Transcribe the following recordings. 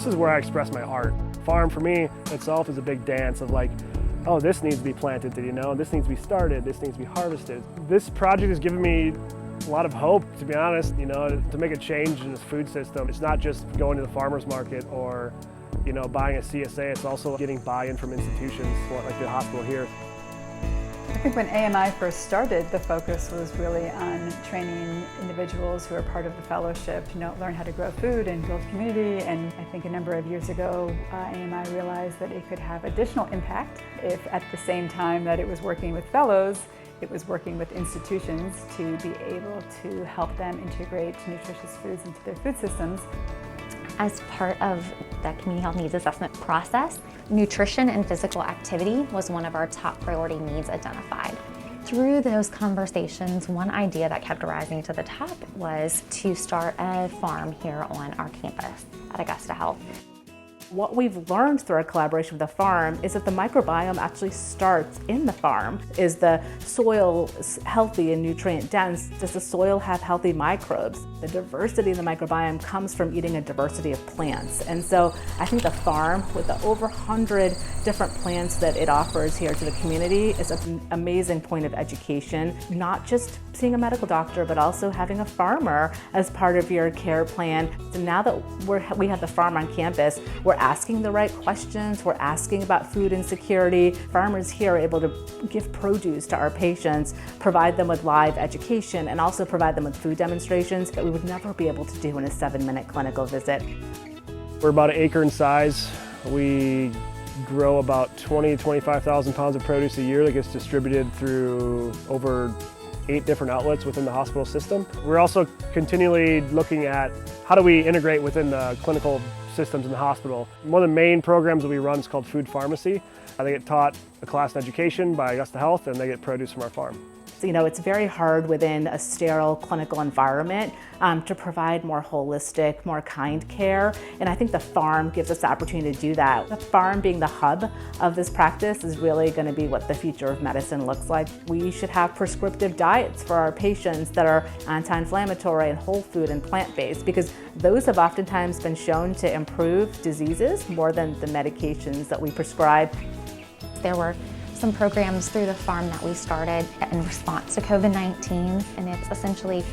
this is where I express my art. Farm for me itself is a big dance of like, oh, this needs to be planted, you know, this needs to be started, this needs to be harvested. This project has given me a lot of hope, to be honest, you know, to make a change in this food system. It's not just going to the farmer's market or, you know, buying a CSA, it's also getting buy-in from institutions like the hospital here. I think when AMI first started, the focus was really on training individuals who are part of the fellowship to learn how to grow food and build community. And I think a number of years ago, AMI realized that it could have additional impact if at the same time that it was working with fellows, it was working with institutions to be able to help them integrate nutritious foods into their food systems. As part of the community health needs assessment process, nutrition and physical activity was one of our top priority needs identified. Through those conversations, one idea that kept rising to the top was to start a farm here on our campus at Augusta Health. What we've learned through our collaboration with the farm is that the microbiome actually starts in the farm. Is the soil healthy and nutrient dense? Does the soil have healthy microbes? The diversity in the microbiome comes from eating a diversity of plants. And so I think the farm, with the over 100 different plants that it offers here to the community, is an amazing point of education. Not just seeing a medical doctor, but also having a farmer as part of your care plan. So now that we have the farm on campus, we're asking the right questions, we're asking about food insecurity. Farmers here are able to give produce to our patients, provide them with live education, and also provide them with food demonstrations that we would never be able to do in a 7-minute clinical visit. We're about 1 acre in size. We grow about 20,000 to 25,000 pounds of produce a year that gets distributed through over 8 different outlets within the hospital system. We're also continually looking at how do we integrate within the clinical systems in the hospital. One of the main programs that we run is called food pharmacy. They get taught a class in education by Augusta Health, and they get produce from our farm. So, you know, it's very hard within a sterile clinical environment to provide more holistic, more kind care. And I think the farm gives us the opportunity to do that. The farm being the hub of this practice is really going to be what the future of medicine looks like. We should have prescriptive diets for our patients that are anti-inflammatory and whole food and plant-based, because those have oftentimes been shown to improve diseases more than the medications that we prescribe. There were some programs through the farm that we started in response to COVID-19, and it's essentially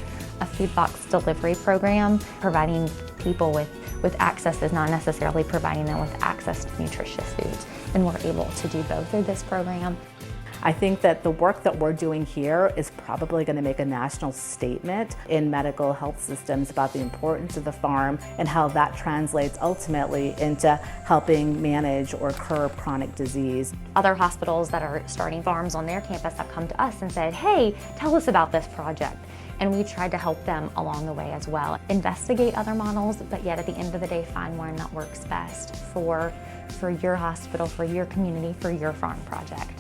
a food box delivery program. Providing people with access is not necessarily providing them with access to nutritious foods, and we're able to do both through this program. I think that the work that we're doing here is probably going to make a national statement in medical health systems about the importance of the farm and how that translates ultimately into helping manage or curb chronic disease. Other hospitals that are starting farms on their campus have come to us and said, hey, tell us about this project. And we tried to help them along the way as well. Investigate other models, but yet at the end of the day, find one that works best for your hospital, for your community, for your farm project.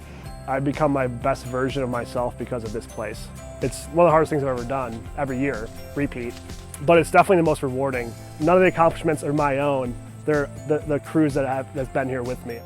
I've become my best version of myself because of this place. It's one of the hardest things I've ever done, every year, repeat, but it's definitely the most rewarding. None of the accomplishments are my own, they're the crews that's been here with me.